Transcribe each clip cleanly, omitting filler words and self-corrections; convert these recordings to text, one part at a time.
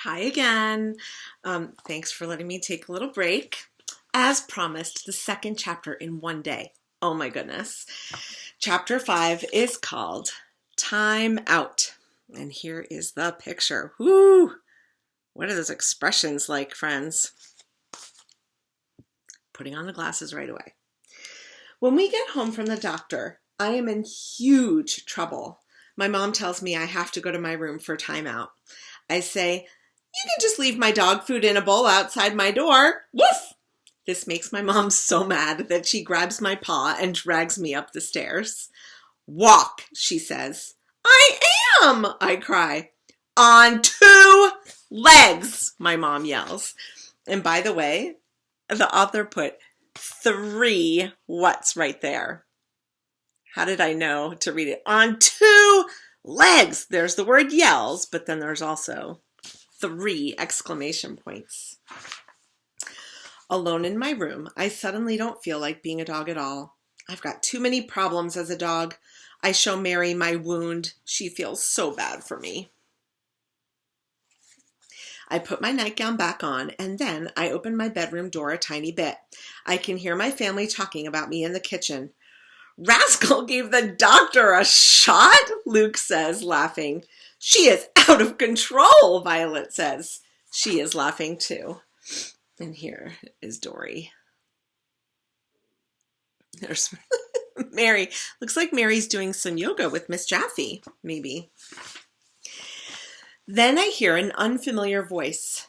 Hi again. Thanks for letting me take a little break. As promised, the second chapter in one day. Oh my goodness. Chapter 5 is called Time Out. And here is the picture. Whoo! What are those expressions like, friends? Putting on the glasses right away. When we get home from the doctor, I am in huge trouble. My mom tells me I have to go to my room for timeout. I say, "You can just leave my dog food in a bowl outside my door. Woof!" This makes my mom so mad that she grabs my paw and drags me up the stairs. "Walk," she says. "I am," I cry. "On 2 legs," my mom yells. And by the way, the author put 3 what's right there. How did I know to read it? On 2 legs. There's the word yells, but then there's also 3 exclamation points. Alone in my room, I suddenly don't feel like being a dog at all. I've got too many problems as a dog. I show Mary my wound. She feels so bad for me. I put my nightgown back on, and then I open my bedroom door a tiny bit. I can hear my family talking about me in the kitchen. "Rascal gave the doctor a shot," Luke says, laughing. "She is out of control," Violet says. She is laughing too. And here is Dory. There's Mary. Looks like Mary's doing some yoga with Miss Jaffe, maybe. Then I hear an unfamiliar voice.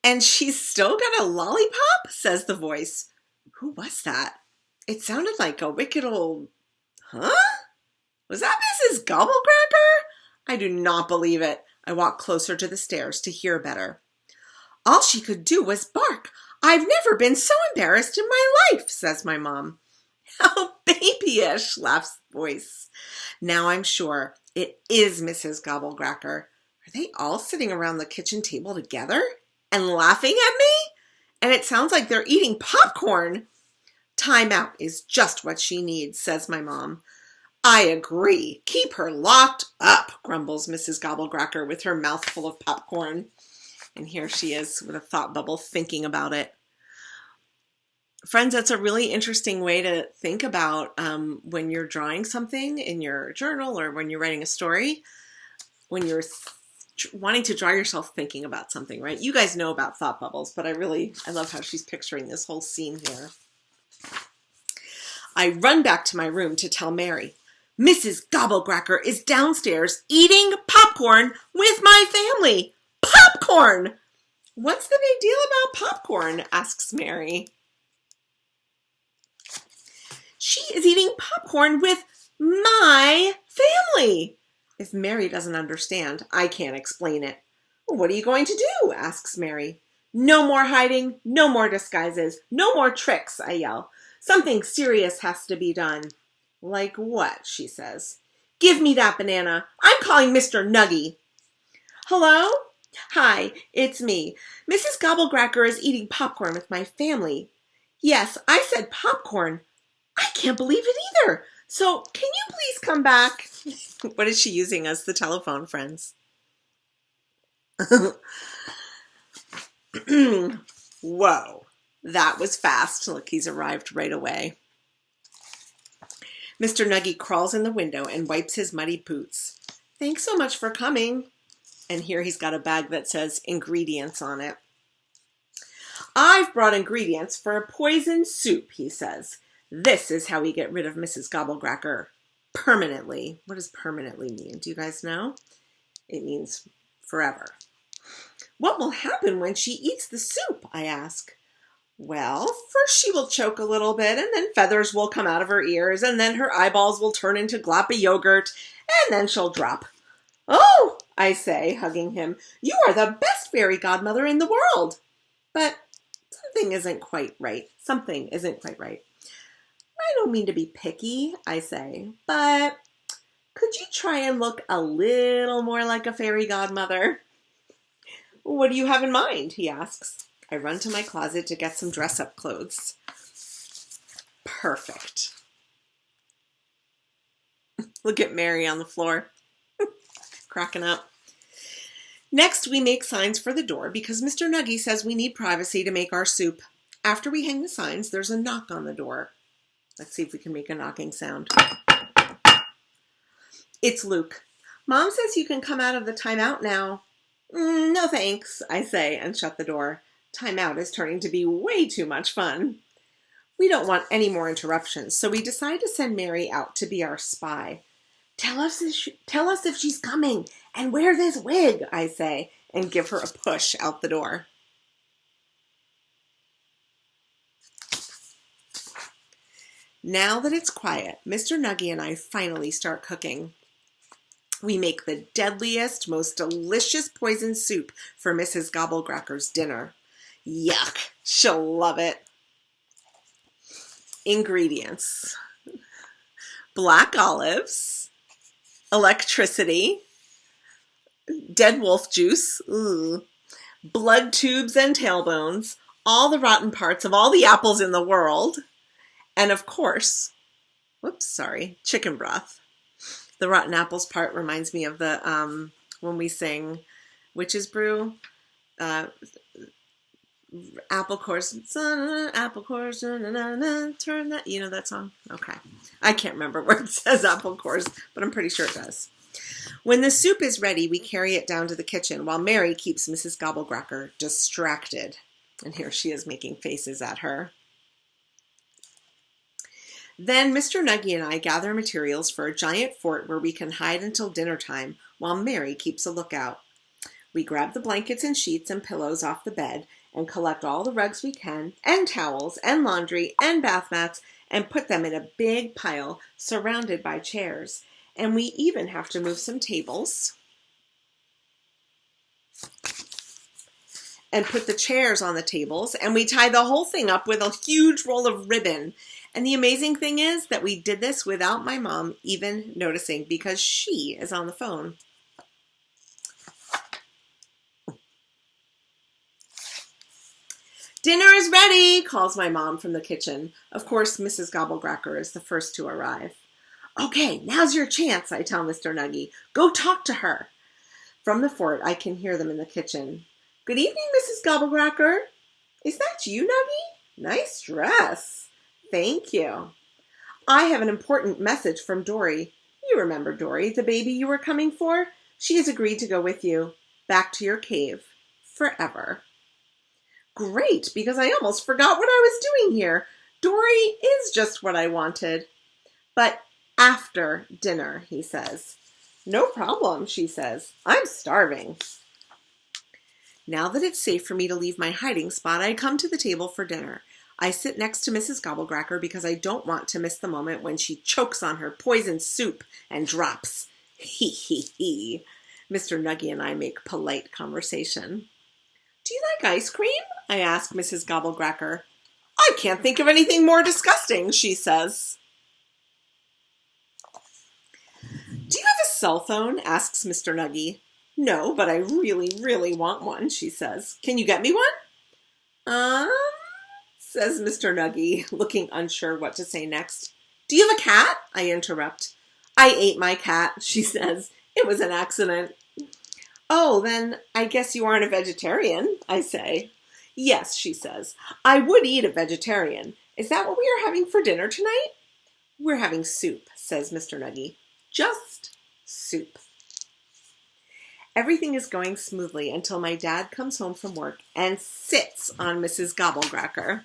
"And she's still got a lollipop?" says the voice. Who was that? It sounded like a wicked old... Huh? Was that Mrs. Gobblecracker? I do not believe it. I walk closer to the stairs to hear better. "All she could do was bark. I've never been so embarrassed in my life," says my mom. "How babyish," laughs the voice. Now I'm sure it is Mrs. Gobblecracker. Are they all sitting around the kitchen table together and laughing at me? And it sounds like they're eating popcorn. "Time out is just what she needs," says my mom. "I agree. Keep her locked up," grumbles Mrs. Gobblecracker with her mouth full of popcorn. And here she is with a thought bubble thinking about it. Friends, that's a really interesting way to think about when you're drawing something in your journal or when you're writing a story, when you're wanting to draw yourself thinking about something, right? You guys know about thought bubbles, but I love how she's picturing this whole scene here. I run back to my room to tell Mary. "Mrs. Gobblecracker is downstairs eating popcorn with my family." "Popcorn! What's the big deal about popcorn?" asks Mary. "She is eating popcorn with my family." If Mary doesn't understand, I can't explain it. "What are you going to do?" asks Mary. "No more hiding, no more disguises, no more tricks," I yell. "Something serious has to be done." "Like what?" she says. "Give me that banana. I'm calling Mr. Nuggy." "Hello? Hi, it's me. Mrs. Gobblecracker is eating popcorn with my family." "Yes, I said popcorn. I can't believe it either. So can you please come back?" What is she using as the telephone, friends? Whoa, that was fast. Look, he's arrived right away. Mr. Nuggy crawls in the window and wipes his muddy boots. "Thanks so much for coming." And here he's got a bag that says ingredients on it. "I've brought ingredients for a poison soup," he says. "This is how we get rid of Mrs. Gobblecracker. Permanently." What does permanently mean? Do you guys know? It means forever. "What will happen when she eats the soup?" I ask. "Well, first she will choke a little bit, and then feathers will come out of her ears, and then her eyeballs will turn into gloppy yogurt, and then she'll drop." "Oh," I say, hugging him, "you are the best fairy godmother in the world." But something isn't quite right. Something isn't quite right. "I don't mean to be picky," I say, "but could you try and look a little more like a fairy godmother?" "What do you have in mind?" he asks. I run to my closet to get some dress-up clothes. Perfect. Look at Mary on the floor, cracking up. Next, we make signs for the door because Mr. Nuggy says we need privacy to make our soup. After we hang the signs, there's a knock on the door. Let's see if we can make a knocking sound. It's Luke. Mom says you can come out of the timeout now. No thanks, I say and shut the door. Timeout is turning to be way too much fun. We don't want any more interruptions, so we decide to send Mary out to be our spy. Tell us if she's coming and wear this wig, I say, and give her a push out the door. Now that it's quiet, Mr. Nuggy and I finally start cooking. We make the deadliest, most delicious poison soup for Mrs. Gobblecracker's dinner. Yuck, she'll love it. Ingredients: black olives, electricity, dead wolf juice, blood tubes and tailbones, all the rotten parts of all the apples in the world, and of course, chicken broth. The rotten apples part reminds me of the when we sing Witch's Brew, apple course, turn that, you know that song? Okay. I can't remember where it says apple course, but I'm pretty sure it does. When the soup is ready, we carry it down to the kitchen while Mary keeps Mrs. Gobblecracker distracted. And here she is making faces at her. Then Mr. Nuggy and I gather materials for a giant fort where we can hide until dinner time while Mary keeps a lookout. We grab the blankets and sheets and pillows off the bed and collect all the rugs we can, and towels, and laundry, and bath mats, and put them in a big pile surrounded by chairs. And we even have to move some tables and put the chairs on the tables, and we tie the whole thing up with a huge roll of ribbon. And the amazing thing is that we did this without my mom even noticing because she is on the phone. Dinner is ready, calls my mom from the kitchen. Of course, Mrs. Gobblecracker is the first to arrive. Okay, now's your chance, I tell Mr. Nuggy. Go talk to her. From the fort, I can hear them in the kitchen. Good evening, Mrs. Gobblecracker. Is that you, Nuggy? Nice dress. Thank you. I have an important message from Dory. You remember Dory, the baby you were coming for? She has agreed to go with you. Back to your cave. Forever. Great, because I almost forgot what I was doing here. Dory is just what I wanted. But after dinner, he says. No problem, she says. I'm starving. Now that it's safe for me to leave my hiding spot, I come to the table for dinner. I sit next to Mrs. Gobblecracker because I don't want to miss the moment when she chokes on her poisoned soup and drops. Hee hee hee. Mr. Nuggy and I make polite conversation. Do you like ice cream? I ask Mrs. Gobblecracker. I can't think of anything more disgusting, she says. Do you have a cell phone? Asks Mr. Nuggy. No, but I really, really want one, she says. Can you get me one? Says Mr. Nuggy, looking unsure what to say next. Do you have a cat? I interrupt. I ate my cat, she says. It was an accident. Oh, then I guess you aren't a vegetarian, I say. Yes, she says. I would eat a vegetarian. Is that what we are having for dinner tonight? We're having soup, says Mr. Nuggy. Just soup. Everything is going smoothly until my dad comes home from work and sits on Mrs. Gobblecracker.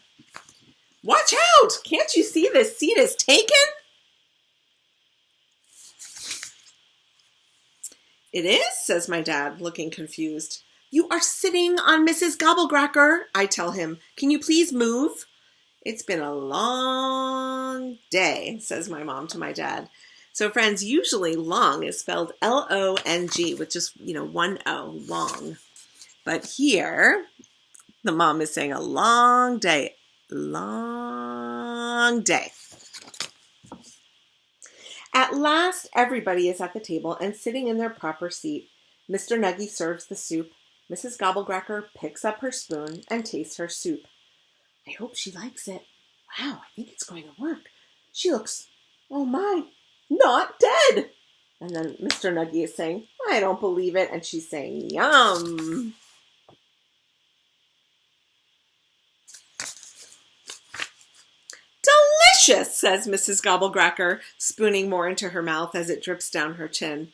Watch out! Can't you see this seat is taken? It is, says my dad, looking confused. You are sitting on Mrs. Gobblecracker, I tell him. Can you please move? It's been a long day, says my mom to my dad. So friends, usually long is spelled L-O-N-G with just, one O, long. But here, the mom is saying a long day, long day. At last, everybody is at the table and sitting in their proper seat. Mr. Nuggy serves the soup. Mrs. Gobblecracker picks up her spoon and tastes her soup. I hope she likes it. Wow, I think it's going to work. She looks, oh my, not dead. And then Mr. Nuggy is saying, I don't believe it. And she's saying, yum. Delicious, says Mrs. Gobblecracker, spooning more into her mouth as it drips down her chin.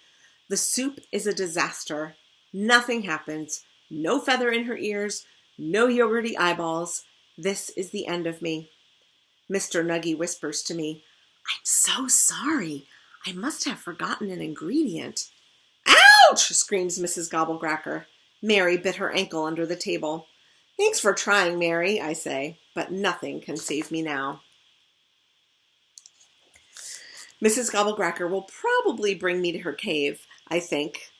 The soup is a disaster. Nothing happens. No feather in her ears. No yogurty eyeballs. This is the end of me. Mr. Nuggy whispers to me, I'm so sorry. I must have forgotten an ingredient. Ouch! Screams Mrs. Gobblecracker. Mary bit her ankle under the table. Thanks for trying, Mary, I say, but nothing can save me now. Mrs. Gobblecracker will probably bring me to her cave, I think,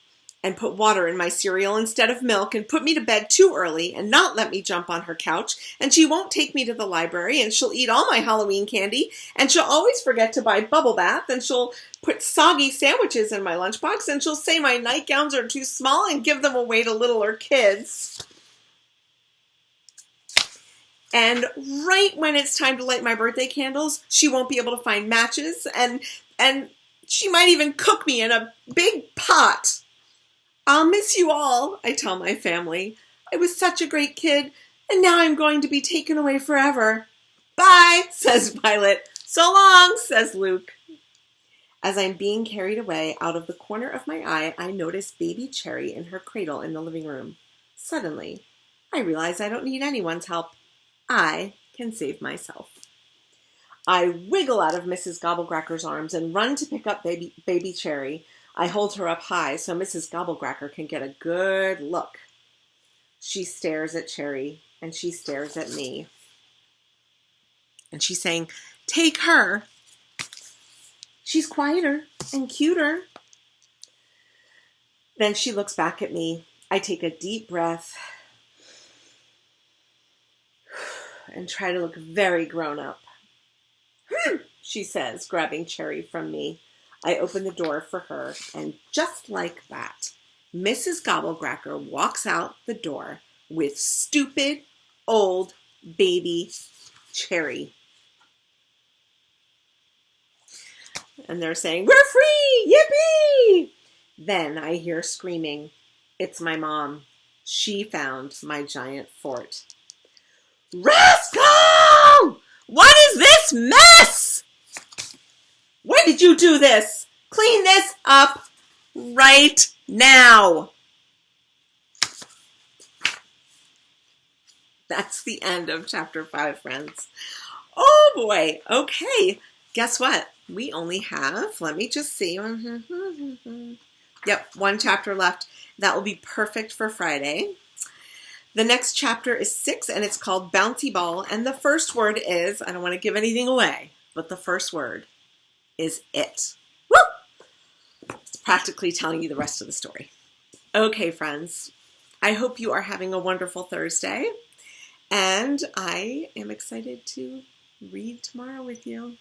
and put water in my cereal instead of milk and put me to bed too early and not let me jump on her couch, and she won't take me to the library, and she'll eat all my Halloween candy, and she'll always forget to buy bubble bath, and she'll put soggy sandwiches in my lunchbox, and she'll say my nightgowns are too small and give them away to littler kids. And right when it's time to light my birthday candles, she won't be able to find matches, and she might even cook me in a big pot. I'll miss you all, I tell my family. I was such a great kid, and now I'm going to be taken away forever. Bye, says Violet. So long, says Luke. As I'm being carried away, out of the corner of my eye, I notice baby Cherry in her cradle in the living room. Suddenly, I realize I don't need anyone's help. I can save myself. I wiggle out of Mrs. Gobblecracker's arms and run to pick up baby Cherry. I hold her up high so Mrs. Gobblecracker can get a good look. She stares at Cherry, and she stares at me. And she's saying, take her. She's quieter and cuter. Then she looks back at me. I take a deep breath and try to look very grown up. She says, grabbing Cherry from me. I open the door for her, and just like that, Mrs. Gobblecracker walks out the door with stupid old baby Cherry. And they're saying, we're free! Yippee! Then I hear screaming. It's my mom. She found my giant fort. Rascal! What is this mess? When did you do this? Clean this up right now. That's the end of chapter 5, friends. Oh boy. Okay. Guess what? We only have, let me just see. Yep, 1 chapter left. That will be perfect for Friday. The next chapter is 6, and it's called Bouncy Ball. And the first word is, I don't want to give anything away, but the first word is it. Woo! It's practically telling you the rest of the story. Okay, friends. I hope you are having a wonderful Thursday. And I am excited to read tomorrow with you.